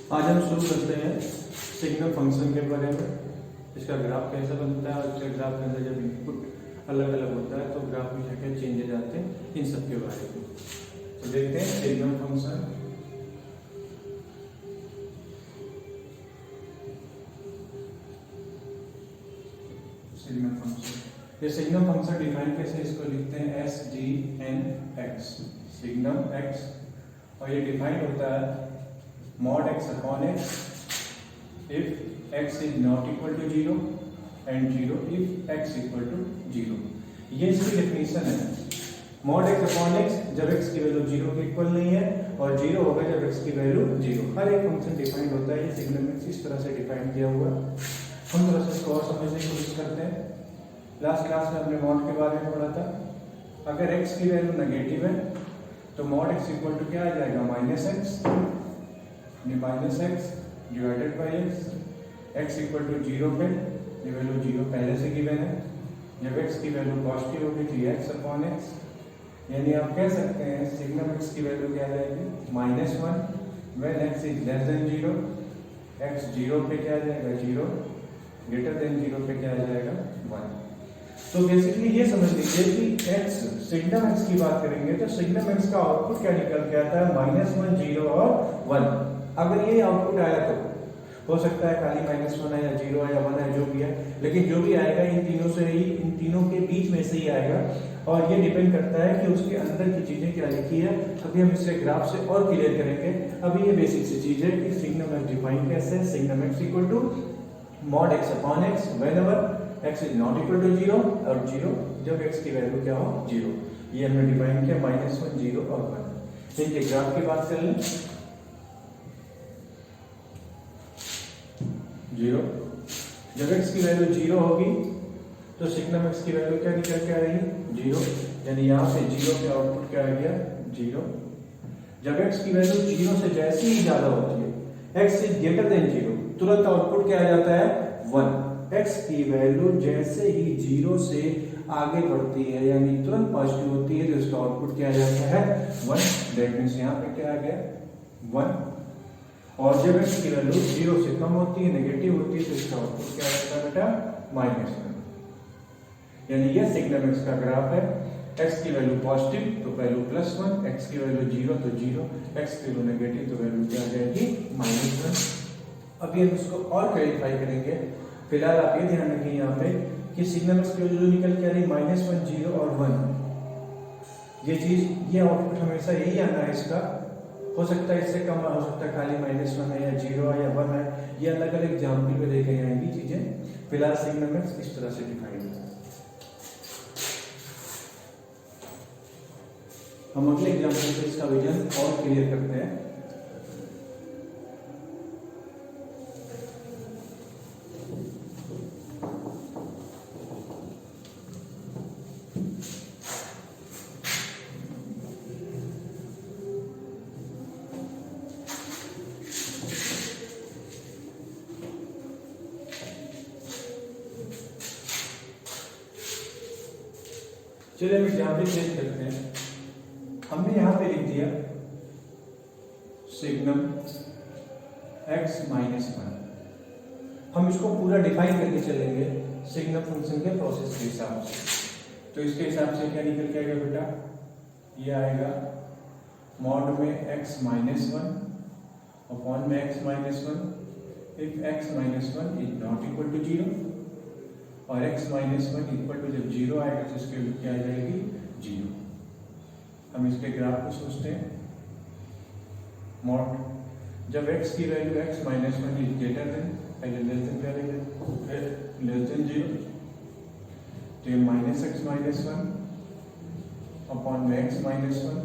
आज हम शुरू करते हैं सिग्नल फंक्शन के बारे में। इसका ग्राफ कैसे बनता है और इसके ग्राफ के अंदर जब इनपुट अलग अलग होता है तो ग्राफ में क्या क्या चेंजेस आते हैं, इन सब के बारे में तो देखते हैं। सिग्नल फंक्शन, ये सिग्नल फंक्शन डिफाइन कैसे, इसको लिखते हैं S G N X, signal X, और ये डिफाइन होता है mod x upon x if x is not equal to 0 and 0 if x equal to 0। ये इसकी डेफिनेशन है। mod x upon x जब x की वैल्यू 0 के इक्वल नहीं है और 0 होगा जब x की वैल्यू 0। हर एक फंक्शन डिफाइंड होता है, ये सिग्नल में इस तरह से डिफाइन किया हुआ। हम थोड़ा सा इसको और समझने की कोशिश करते हैं। लास्ट क्लास में हमने mod के बारे में पढ़ा था। अगर x की वैल्यू नेगेटिव है तो mod x इक्वल टू क्या आ जाएगा, minus X divided by X equal to 0 पे ये वैल्यू 0 पहले से गिवन है। जब x की वैल्यू पॉजिटिव होगी तो ये x अपॉन x, यानी आप कह सकते हैं सिग्नल x की वैल्यू क्या आ जाएगी, -1 when x is less than 0, x 0 पे क्या आ जाएगा 0, ग्रेटर देन 0 पे क्या आ जाएगा 1। तो बेसिकली ये समझ लीजिए कि x सिग्नल x की बात करेंगे तो सिग्नल x का आउटपुट क्या निकल के आता है, -1 0 और 1। अगर ये आउटपुट आया तो हो सकता है खाली -1 है या 0 है या 1 है, जो भी है, लेकिन जो भी आएगा इन तीनों से ही, इन तीनों के बीच में से ही आएगा। और ये डिपेंड करता है कि उसके अंदर की चीजें क्या लिखी है। अभी हम इसे ग्राफ से और क्लियर करेंगे। अभी ये बेसिक सी चीज है कि सिग्नल एक्स डिफाइन कैसे है। Signal X equal to mod x upon x whenever x is not equal to 0 और 0 जब x की वैल्यू क्या हो 0। ये हमने डिफाइन किया -1 0 और 1। इनके ग्राफ की बात कर लें। 0 जब x की वैल्यू 0 होगी तो सिग्नल x की वैल्यू क्या निकल के आ रही है 0, यानी यहाँ से 0 पे आउटपुट क्या आ गया 0। जब x की वैल्यू 0 से जैसे ही ज्यादा होती है, x इज ग्रेटर देन 0, तुरंत आउटपुट क्या आ जाता है 1। x की वैल्यू जैसे ही 0 से आगे बढ़ती है यानी तुरंत पॉजिटिव होती है तो इसका आउटपुट क्या आ जाता है 1। दैट मींस यहाँ पे क्या आ गया 1। और जब x की वैल्यू 0 से कम होती है, नेगेटिव होती है, तो इसका आउटपुट क्या रहता है बेटा -1। यानी ये सिग्नल x का ग्राफ है। x की वैल्यू पॉजिटिव तो वैल्यू +1, x की वैल्यू 0 तो 0, x की वैल्यू नेगेटिव तो वैल्यू क्या आ जाएगी -1। अभी हम इसको और क्लैरिफाई करेंगे। फिलहाल आप ये ध्यान रखिए यहाँ पे कि सिग्नल x की वैल्यू निकल के आ रही -1 0 और 1। ये चीज, ये आउटपुट हमेशा यही आना है इसका। हो सकता है इससे कम, हो सकता है खाली -1 है या 0 है या 1 है, ये अलग अलग एग्जाम्पल में देखे जाएंगी चीजें। फिलहाल सिग्नल में इस तरह से डिफाइन है। हम अगले एग्जाम्पल से इसका विजन और क्लियर करते हैं। चलिए हम एग्जाम्पल चेंज करते हैं। हमने यहाँ पे लिख दिया सिग्नल x -1। हम इसको पूरा डिफाइन करके चलेंगे सिग्नल फंक्शन के प्रोसेस के हिसाब से। तो इसके हिसाब से क्या निकल के आएगा बेटा, ये आएगा मॉड में x -1 अपॉन में x -1 if x -1 is not equal to 0 और x -1 इक्वल टू जब 0 आएगा तो इसकी वैल्यू क्या आ जाएगी 0। हम इसके ग्राफ को सोचते हैं। मॉड जब x की value x -1 is greater than, पहले लेस देन करेंगे, लेस देन 0 तो ये -x -1 अपॉन में x -1।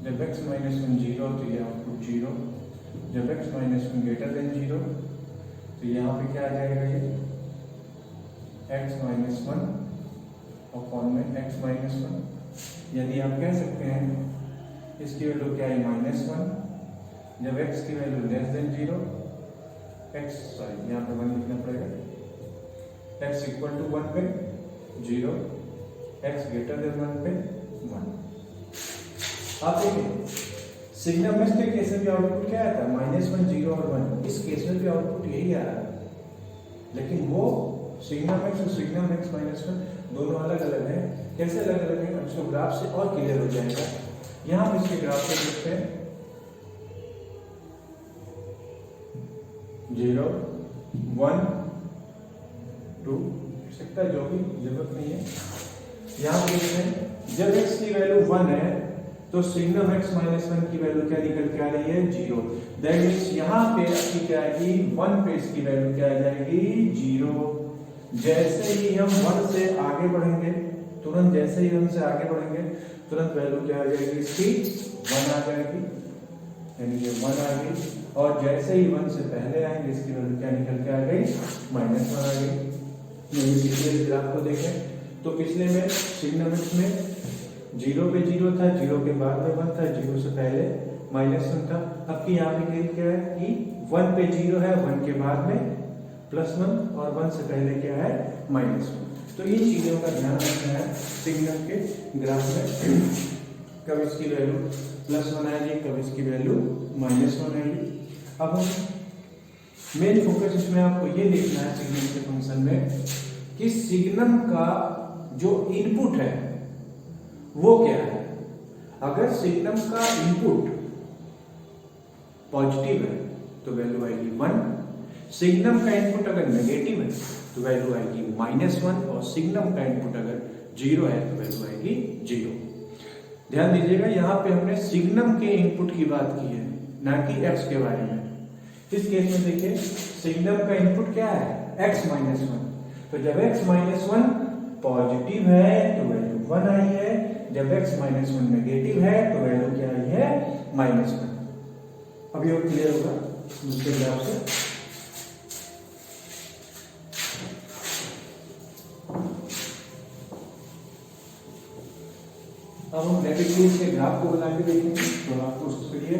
जब x -1 0 तो ये आउटपुट 0। जब x -1 ग्रेटर देन 0 तो यहाँ पे क्या आ जाएगा, ये x -1 अपॉन में x -1। यदि आप कह सकते हैं इसकी वैल्यू क्या है -1। जब x की वैल्यू लेस देन 0, यहाँ पे 1 लिखना पड़ेगा, x इक्वल टू 1 पे 0, x ग्रेटर देन 1 पे 1। आप देखिए सिग्नम एक्स के केस में भी आउटपुट क्या आता है, -1 0 और 1। इस केस में भी आउटपुट यही आ रहा है, लेकिन वो सिग्नम एक्स और सिग्नम एक्स -1 दोनों अलग अलग हैं। कैसे अलग अलग है, इसको ग्राफ से और क्लियर हो जाएगा। यहां पे इसके ग्राफ को देखते हैं, 0 1 2 सकता है, जो भी जरूरत नहीं है। यहां पे देखते हैं जब x की वैल्यू 1 है तो सिग्नम x -1 की वैल्यू क्या निकल के आ रही है, 0। दैट मींस यहां पे आपकी क्या आएगी, 1 पे इसकी वैल्यू क्या आ जाएगी, 0। जैसे ही हम 1 से आगे बढ़ेंगे, तुरंत जैसे ही 1 से आगे बढ़ेंगे तुरंत वैल्यू क्या आ जाएगी, इसकी 1 आ जाएगी, यानी ये 1 आ गई। और जैसे ही 1 से पहले आएंगे इसकी वैल्यू क्या निकल के आ गई, -1 आ गई। पिछले ग्राफ को देखें तो पिछले में सिग्नम एक्स में 0 पे 0 था, 0 के बाद में 1 था, 0 से पहले -1 था। अब की यहाँ पे क्या है कि 1 पे 0 है, 1 के बाद में +1 और 1 से पहले क्या है, -1। तो इन चीजों का ध्यान रखना है सिग्नम के ग्राफ में। कब इसकी वैल्यू +1 आएगी, कब इसकी वैल्यू -1 आएगी। अब मेन फोकस इसमें आपको ये देखना है सिग्नम के फंक्शन में कि सिग्नम का जो इनपुट है वो क्या है। अगर सिग्नम का इनपुट पॉजिटिव है तो वैल्यू आएगी 1। सिग्नम का इनपुट अगर नेगेटिव है तो वैल्यू आएगी -1, और सिग्नम का इनपुट अगर 0 है तो वैल्यू आएगी 0। ध्यान दीजिएगा, यहाँ पे हमने सिग्नम के इनपुट की बात की है, ना कि x के बारे में। इस केस में देखिए सिग्नम का इनपुट क्या है, x -1। तो जब x -1 पॉजिटिव है तो वैल्यू 1 आई है, जब x -1 नेगेटिव है तो वैल्यू क्या आई है, -1। अब ये क्लियर होगा दूसरे ग्राफ से। अब हम डायरेक्टली इसके ग्राफ को बना के देखेंगे तो आपको उसके लिए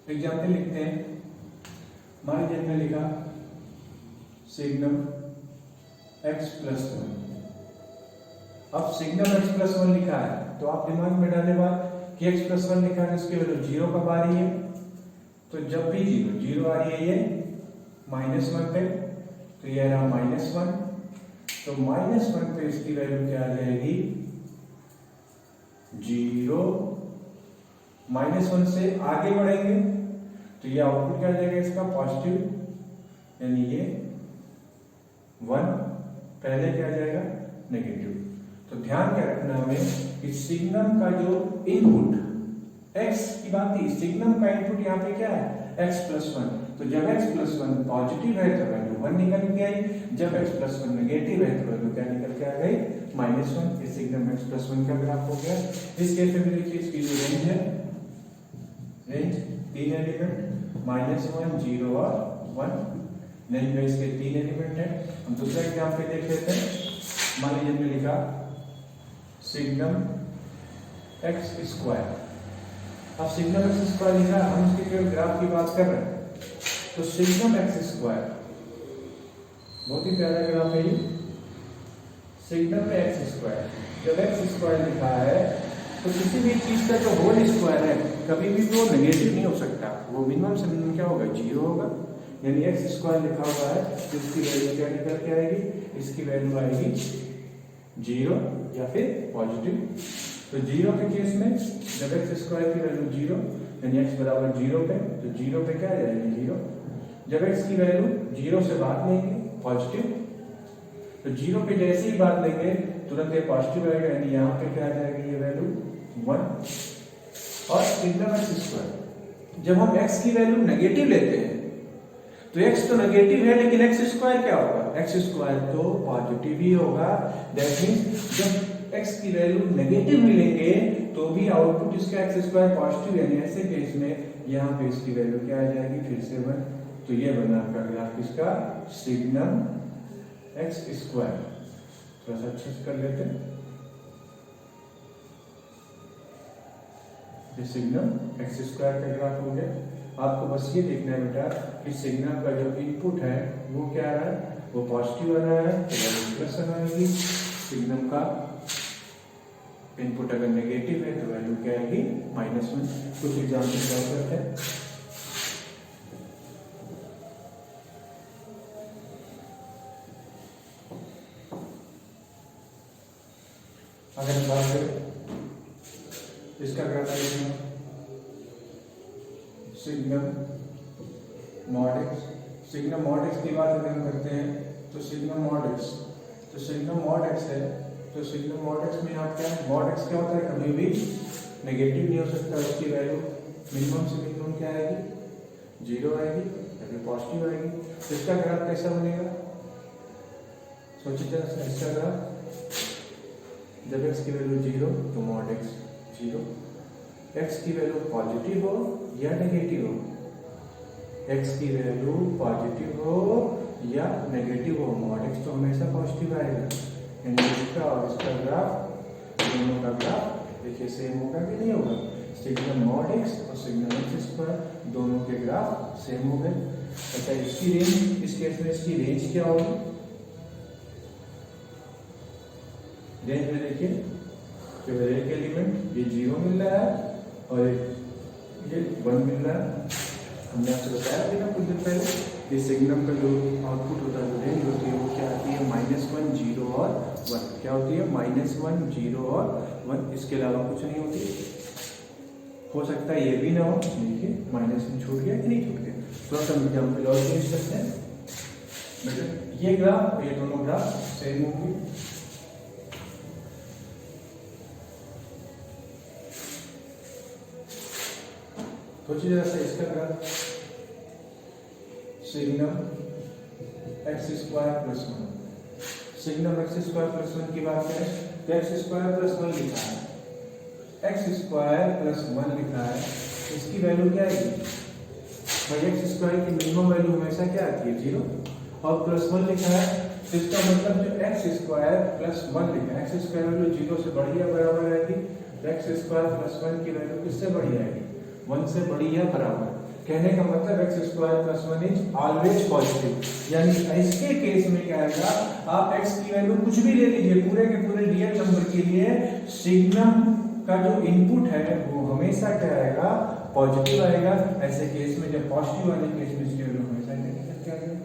एग्जाम्पल लिखते हैं। मान लीजिए हमने लिखा सिग्नम x+1। अब सिग्नम x+1 लिखा है तो आप दिमाग में डाले बात कि x+1 लिखा है, इसकी वैल्यू 0 कब आ रही है, तो जब भी 0 आ रही है ये -1 पे, तो ये रहा -1। तो -1 पे इसकी वैल्यू क्या आ जाएगी, 0। -1 से आगे बढ़ेंगे तो ये आउटपुट क्या आ जाएगा इसका, पॉजिटिव, यानी ये 1। पहले क्या आ जाएगा, नेगेटिव। तो ध्यान क्या रखना हमें कि सिग्नम का जो इनपुट x की बात थी, सिग्नम का इनपुट यहाँ पे क्या है, x+1। तो जब x+1 पॉजिटिव है तो वैल्यू 1 निकल के आई, जब x+1 नेगेटिव है तो वैल्यू क्या निकल के आ गई, -1। इस सिग्नम x+1 का ग्राफ हो गया। इस केस में देखिए इसकी जो रेंज है, रेंज 3 एलिमेंट -1 0 और 1, रेंज में इसके 3 एलिमेंट है। हम दूसरा एग्जाम्पल देख लेते हैं। मान लीजिए हमने लिखा सिग्नम x²। अब सिग्नम x² लिखा, हम इसके केवल ग्राफ की बात कर रहे हैं। तो सिग्नम x², बहुत ही प्यारा ग्राफ है ये, सिग्नम x²। जब x² लिखा है तो किसी भी चीज का जो होल स्क्वायर है कभी भी वो नेगेटिव नहीं हो सकता, वो मिनिमम से मिनिमम क्या होगा, 0 होगा। यानी x² लिखा हुआ है तो इसकी वैल्यू क्या निकल के आएगी, इसकी वैल्यू आएगी 0 या फिर पॉजिटिव। तो 0 के केस में जब x² की वैल्यू 0 यानी x बराबर 0 पे, तो 0 पे क्या आ जाएगी, 0। जब x की वैल्यू 0 से बात लेंगे पॉजिटिव, तो 0 पे जैसे ही बात लेंगे तुरंत ये पॉजिटिव आएगा, यानी यहाँ पे क्या आ जाएगी ये वैल्यू 1। और सिग्नम x², जब हम x की वैल्यू नेगेटिव लेते हैं तो x तो नेगेटिव है लेकिन x² क्या होगा, x² तो पॉजिटिव ही होगा। दैट मींस जब x की वैल्यू नेगेटिव मिलेंगे तो भी आउटपुट इसका x² पॉजिटिव, यानी ऐसे केस में यहाँ पे इसकी वैल्यू क्या आ जाएगी, फिर से 1। तो ये बना आपका ग्राफ इसका सिग्नम x²। थोड़ा सा अच्छे से कर लेते हैं। ये सिग्नम x² का ग्राफ हो गया। आपको बस ये देखना है बेटा कि सिग्नल का जो इनपुट है वो क्या आ रहा है, वो पॉजिटिव आ रहा है तो वैल्यू प्लस आएगी। सिग्नल का इनपुट अगर नेगेटिव है तो वैल्यू क्या आएगी, -1। कुछ एग्जाम्पल सॉल्व करते हैं। अगर हम बात करें इसका ग्राफ देखना, signum mod x, signum mod x की बात अगर हम करते हैं तो सिग्नम मॉड एक्स, तो सिग्नम मॉड एक्स है तो सिग्नम मॉड एक्स में आप क्या है, मॉड एक्स क्या होता है, कभी भी नेगेटिव नहीं हो सकता, उसकी वैल्यू मिनिमम से मिनिमम क्या आएगी, 0 आएगी या फिर पॉजिटिव आएगी। तो इसका ग्राफ कैसा बनेगा, सोचिए जरा सा, इसका ग्राफ जब x की वैल्यू 0 तो मॉड x 0, x की वैल्यू पॉजिटिव हो या नेगेटिव हो, x की वैल्यू पॉजिटिव हो या नेगेटिव हो, मॉड x तो हमेशा पॉजिटिव आएगा। यानी इसका और इसका ग्राफ, दोनों का ग्राफ देखिए सेम होगा कि नहीं होगा, सिग्नम मॉड x और सिग्नम x स्क्वायर दोनों के ग्राफ सेम हो गए। अच्छा इसकी रेंज, इस केस में इसकी रेंज क्या होगी, रेंज में देखिए केवल एक एलिमेंट ये 0 मिल रहा है और ये 1 मिल रहा है। हमने आपसे बताया था ना कुछ दिन पहले, ये सिग्नम का जो आउटपुट होता है, रेंज होती है, वो क्या आती है, -1 0 और 1, क्या होती है, -1 0 और 1, इसके अलावा कुछ नहीं होती। हो सकता है ये भी ना हो, देखिए -1 छूट गया कि नहीं छूट गया। थोड़ा सा एग्जाम्पल और चेंज करते हैं बेटा, ये ग्राफ और ये दोनों ग्राफ सेम होंगे। सोचिए जरा सा इसका graph, signum x square plus 1, signum x square plus 1 की बात करें तो x स्क्वायर प्लस 1 लिखा है, x स्क्वायर प्लस 1 लिखा है, इसकी वैल्यू क्या आएगी भाई, x स्क्वायर की मिनिमम वैल्यू हमेशा क्या आती है, 0, और प्लस 1 लिखा है तो इसका मतलब जो x स्क्वायर प्लस 1 लिखा है, x स्क्वायर वैल्यू 0 से बड़ी या बराबर आएगी, तो x स्क्वायर प्लस 1 की वैल्यू किससे बड़ी आएगी, 1 से बड़ी या बराबर। कहने का मतलब x square plus 1 is always positive, यानी इसके केस में क्या आएगा, आप x की वैल्यू कुछ भी ले लीजिए, पूरे के पूरे रियल नंबर के लिए सिग्नम का जो इनपुट है वो हमेशा क्या आएगा, पॉजिटिव आएगा। ऐसे केस में जब पॉजिटिव वाले केस में इसकी वैल्यू हमेशा नेगेटिव क्या आएगा।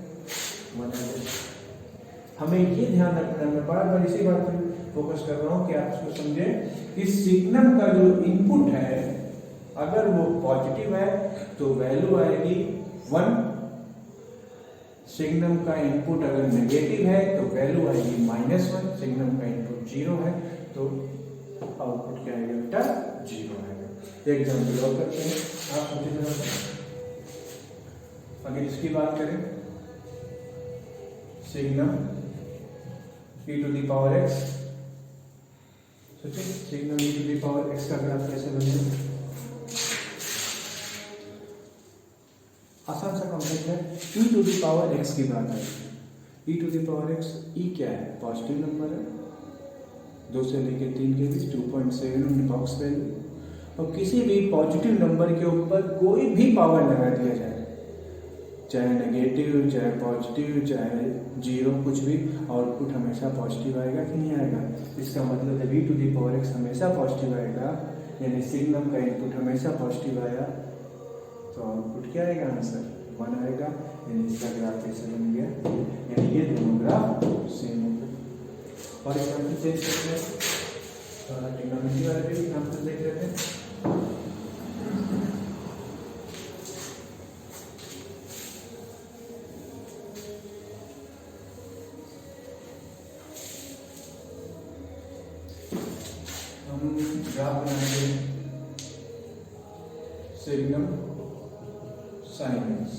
हमें ये ध्यान रखना है, मैं बार बार इसी बात पर फोकस कर रहा हूँ कि आप इसको समझे कि सिग्नम का जो इनपुट है अगर वो पॉजिटिव है तो वैल्यू आएगी 1, सिग्नम का इनपुट अगर नेगेटिव है तो वैल्यू आएगी -1, सिग्नम का इनपुट 0 है तो आउटपुट क्या आएगा बेटा, 0 आएगा। एग्जाम्पल और करते हैं, आप मुझे अगर इसकी बात करें, सिग्नम e⁻x, सोचिए सिग्नम e⁻x का ग्राफ कैसे बनेगा, आसान सा कॉन्सेप्ट है, e⁻x की बात है, e⁻x, e क्या है, पॉजिटिव नंबर है, 2 से लेकर 3 के बीच 2.7 बॉक्स वैल्यू, और किसी भी पॉजिटिव नंबर के ऊपर कोई भी पावर लगा दिया जाए, चाहे नेगेटिव चाहे पॉजिटिव चाहे 0, कुछ भी, आउटपुट हमेशा पॉजिटिव आएगा कि नहीं आएगा। इसका मतलब है e⁻x हमेशा पॉजिटिव आएगा, यानी सिग्नम का इनपुट हमेशा पॉजिटिव आया तो आउटपुट क्या आएगा, आंसर 1 आएगा। यानी इसका ग्राफ कैसे बन गया, यानी ये दोनों ग्राफ सेम हो गए। और एग्जाम्पल चेंज करते हैं, ट्रिग्नोमेट्री वाले भी एग्जाम्पल देख लेते हैं। हम ग्राफ बनाएंगे सिग्नम साइन एक्स,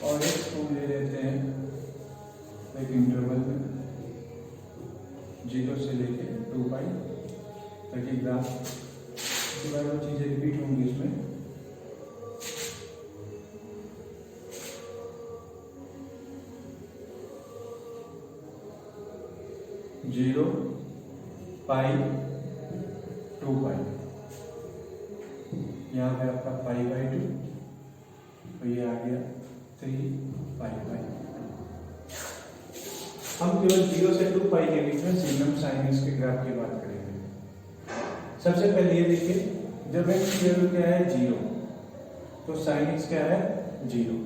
और एक्स को ले लेते हैं एक इंटरवल में 0 से लेके 2 पाई, ताकि ग्राफ के बाद वो चीज़ें रिपीट होंगी इसमें। जीरो पाई 2 पाई, यहाँ पे आपका π/2, तो ये आ गया 3 पाई। हम केवल 0 से 2 पाई के बीच में सिग्नम साइन एक्स के ग्राफ की बात करेंगे। सबसे पहले ये देखिए, जब x की वैल्यू क्या है 0, तो साइन एक्स क्या है 0।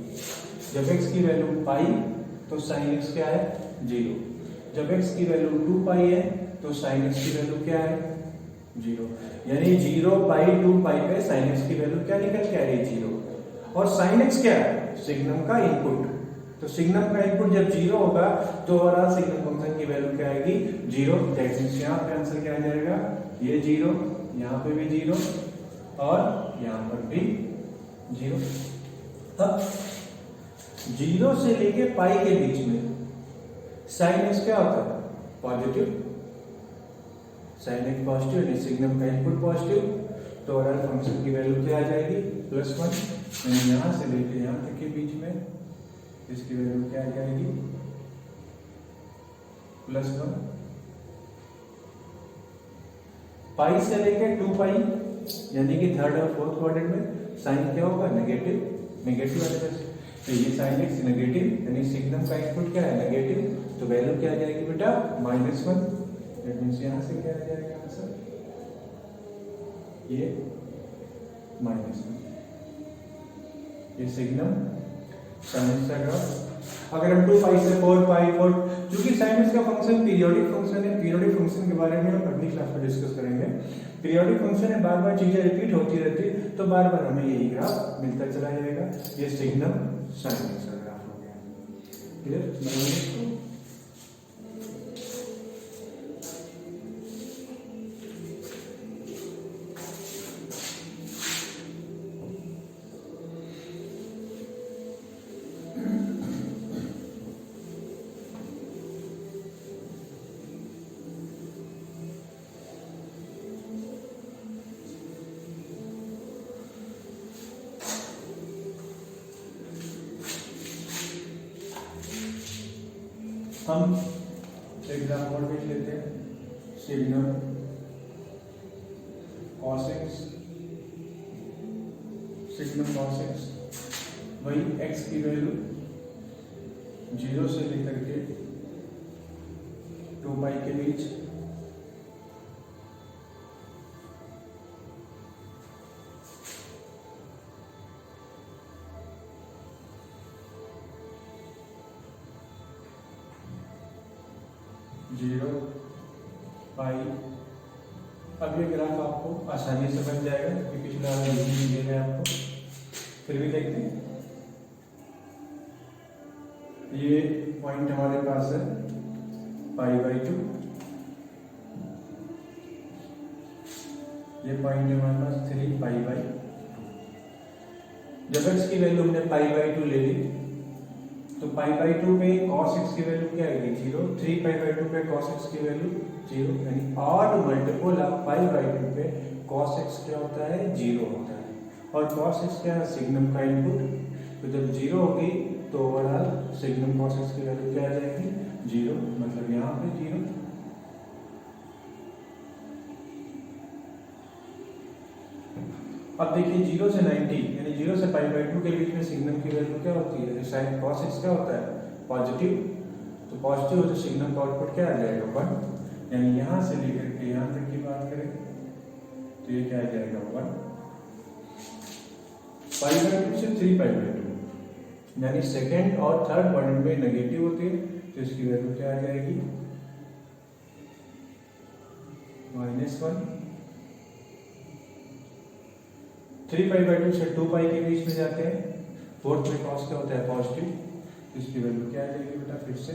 जब x की वैल्यू पाई तो साइन एक्स क्या है 0। जब x की वैल्यू 2 पाई है तो साइन एक्स की वैल्यू क्या है 0। यानी 0 पाई 2 पाई पे साइन एक्स की वैल्यू क्या निकल के आ रही है 0। और साइन एक्स क्या है सिग्नम का इनपुट। तो सिग्नम का इनपुट जब 0 होगा तो ओवरऑल सिग्नम फंक्शन की वैल्यू क्या आएगी 0। दैट मींस यहां पे आंसर क्या आ जाएगा, ये 0, यहां पे भी 0 और यहां पर भी 0। अब 0 से लेके पाई के बीच में साइन एक्स क्या होता है पॉजिटिव। साइन एक्स पॉजिटिव यानी सिग्नम का इनपुट पॉजिटिव, तो ओवरऑल फंक्शन की वैल्यू क्या आ जाएगी +1। यानी यहां से लेके यहां तक के बीच में इसकी वैल्यू क्या आ जाएगी +1। पाई से लेके 2 पाई यानी कि थर्ड और फोर्थ क्वाड्रेंट में साइन क्या होगा नेगेटिव आएगा। तो ये साइन एक्स नेगेटिव यानी सिग्नम का इनपुट क्या है नेगेटिव, तो वैल्यू क्या आ जाएगी बेटा -1। दैट मींस यहां से क्या आ जाएगा आंसर ये -1। ये सिग्नम साइन एक्स का ग्राफ। अगर हम 2 पाई से 4 पाई 4, क्योंकि साइन एक्स का फंक्शन पीरियोडिक फंक्शन है, पीरियोडिक फंक्शन के बारे में हम अगली क्लास में डिस्कस करेंगे। पीरियोडिक फंक्शन है, बार बार चीजें रिपीट होती रहती है, तो बार बार हमें यही ग्राफ मिलता चला जाएगा। ये सिग्नम साइन एक्स का ग्राफ हो गया। क्लियर? हम एग्जाम्पल भी लेते हैं। Signum cos x, signum cos x वही x की वैल्यू 0 से लेकर के 2 पाई के बीच जीरो पाई। अब ये ग्राफ आपको आसानी से बन जाएगा क्योंकि पिछला नहीं दिया है आपको, फिर भी देखते हैं। ये पॉइंट हमारे पास है π/2, ये पॉइंट है हमारे पास 3π/2। जब x की वैल्यू हमने π/2 ले ली तो π/2 पे cos x की वैल्यू क्या आएगी 0, 3π/2 पे cos x की वैल्यू 0, यानी ऑड मल्टीपल ऑफ π/2 पे cos x क्या होता है 0 होता है। और cos x क्या है सिग्नम का इनपुट, तो जब 0 होगी तो ओवरऑल सिग्नम cos x की वैल्यू क्या आ जाएगी 0, मतलब यहाँ पे 0। अब देखिए 0 से 90 यानी 0 से π/2 के बीच में सिग्नम की वैल्यू क्या होती है, साइन cos x क्या होता है पॉजिटिव, तो पॉजिटिव हो तो सिग्नम का आउटपुट क्या आ जाएगा 1। यानी यहां से लेकर के यहां तक की बात करें तो ये क्या आ जाएगा 1। π/2 से 3π/2 यानी सेकेंड और थर्ड क्वाड्रेंट में नेगेटिव होती है, तो इसकी वैल्यू क्या आ जाएगी -1। 3π/2 से 2 पाई के बीच में जाते हैं, फोर्थ में cos क्या होता है पॉजिटिव, इसकी वैल्यू क्या आ जाएगी बेटा फिर से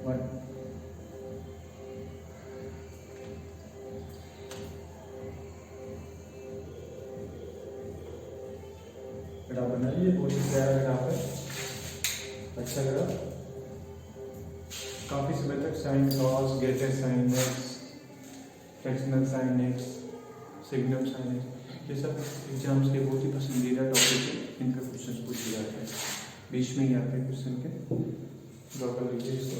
1। बेटा बना लीजिए, बहुत ही प्यारा ग्राफ है, अच्छा ग्राफ। काफी समय तक sine cos, greater sine x, fractional sine X, signum sine X, ये सब एग्जाम्स के बहुत ही पसंदीदा टॉपिक है। इनका क्वेश्चन पूछे जाते हैं, बीच में ही आते हैं क्वेश्चन के। ड्रॉ कर लीजिए इसको।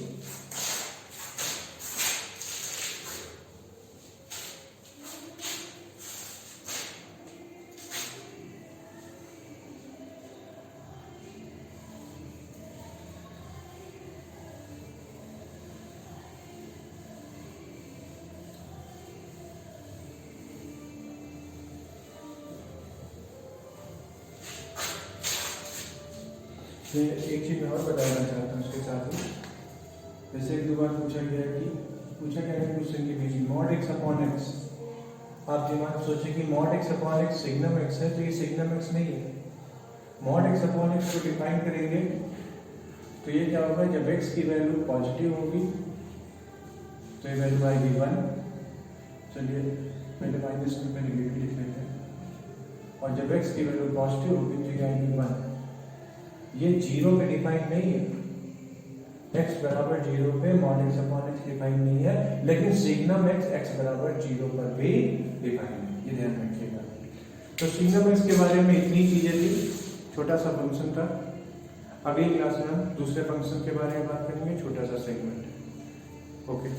मैं एक चीज़ और बताना चाहता हूँ उसके साथ ही। जैसे एक दो बार पूछा गया है कि क्वेश्चन की बीच मॉड एक्स अपॉन एक्स। आप दिमाग सोचे कि mod x upon x signum x है, तो ये सिग्नम एक्स नहीं है। मॉड एक्स अपॉन एक्स को डिफाइन करेंगे तो ये क्या होगा, जब एक्स की वैल्यू पॉजिटिव होगी तो ये वैल्यू आएगी 1। चलिए पहले माइनस में नेगेटिव लिख लेते हैं, और जब एक्स की वैल्यू पॉजिटिव होगी तो ये आएगी 1। ये जीरो पे डिफाइन नहीं है, x बराबर 0 पे mod x upon x define नहीं है, लेकिन सिग्नम x बराबर 0 पर भी डिफाइन है, ये ध्यान रखिएगा। तो सिग्नम x के बारे में इतनी चीजें थी, छोटा सा फंक्शन था। अगली क्लास में हम दूसरे फंक्शन के बारे में बात करेंगे, छोटा सा सेगमेंट। ओके।